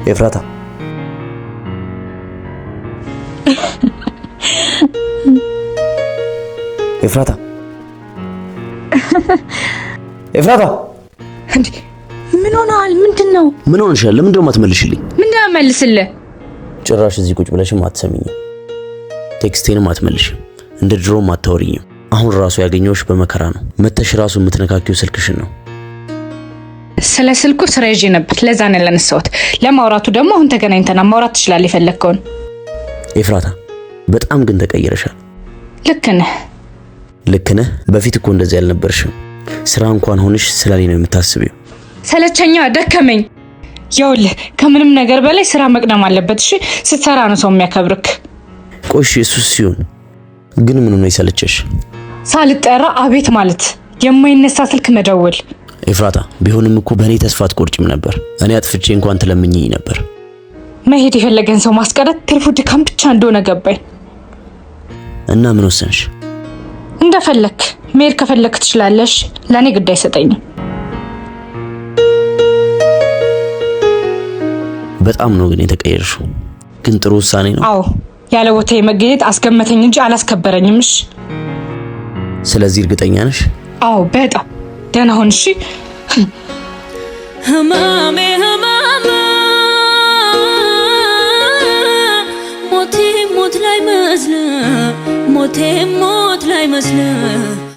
ኤፍራታ ኤፍራታ ኤፍራታ እንዴ ምን ሆነሃል? ምንድነው? ምን ሆነሻል? ለምን ደው ማትመልሽልኝ? ምንድነው መልስልህ? ጭራሽ እዚህ ቁጭ ብለሽም አትሰሚኝም። ቴክስቴንም አትመልሽም። እንደ ድሮም አታወሪኝም። አሁን ራሱ ያገኘሁሽ በመከራ ነው። መተሽ ራሱ የምትነካኪው ስልክሽን ነው። ስለ ስልኩ ስራ ይዤ ነበር፣ ለዛ ነው ያላነሳሁት። ለማውራቱ ደግሞ አሁን ተገናኝተና ማውራት ትችላለህ የፈለግከውን። ኤፍራታ በጣም ግን ተቀይረሻል። ልክ ነህ። በፊት እኮ እንደዚህ ያልነበርሽም። ስራ እንኳን ሆነሽ ስለኔ ነው የምታስቢው። ሰለቸኛ፣ ደከመኝ። ይኸውልህ ከምንም ነገር በላይ ስራ መቅደም አለበት። እሺ ስትሰራ ነው ሰው የሚያከብርክ። ቆሽ እሱስ ሲሆን ግን ምን ነው የሰለቸሽ? ሳልጠራ አቤት ማለት፣ የማይነሳ ስልክ መደወል። ኤፍራታ ቢሆንም እኮ በእኔ ተስፋ አትቆርጭም ነበር። እኔ አጥፍቼ እንኳን ትለምኚኝ ነበር። መሄድ የፈለገን ሰው ማስቀረት ትርፉ ድካም ብቻ እንደሆነ ገባኝ። እና ምን ወሰንሽ? እንደፈለክ መሄድ ከፈለክ ትችላለሽ። ለኔ ግድ አይሰጠኝም። በጣም ነው ግን የተቀየርሽው። ግን ጥሩ ውሳኔ ነው። አዎ ያለ ቦታ የመገኘት አስገመተኝ እንጂ አላስከበረኝም። እሺ ስለዚህ እርግጠኛ ነሽ? አዎ በጣም ደህና ሁን። እሺ ህማሜ ህማሜ ሞቴ ሞት ላይ መስለ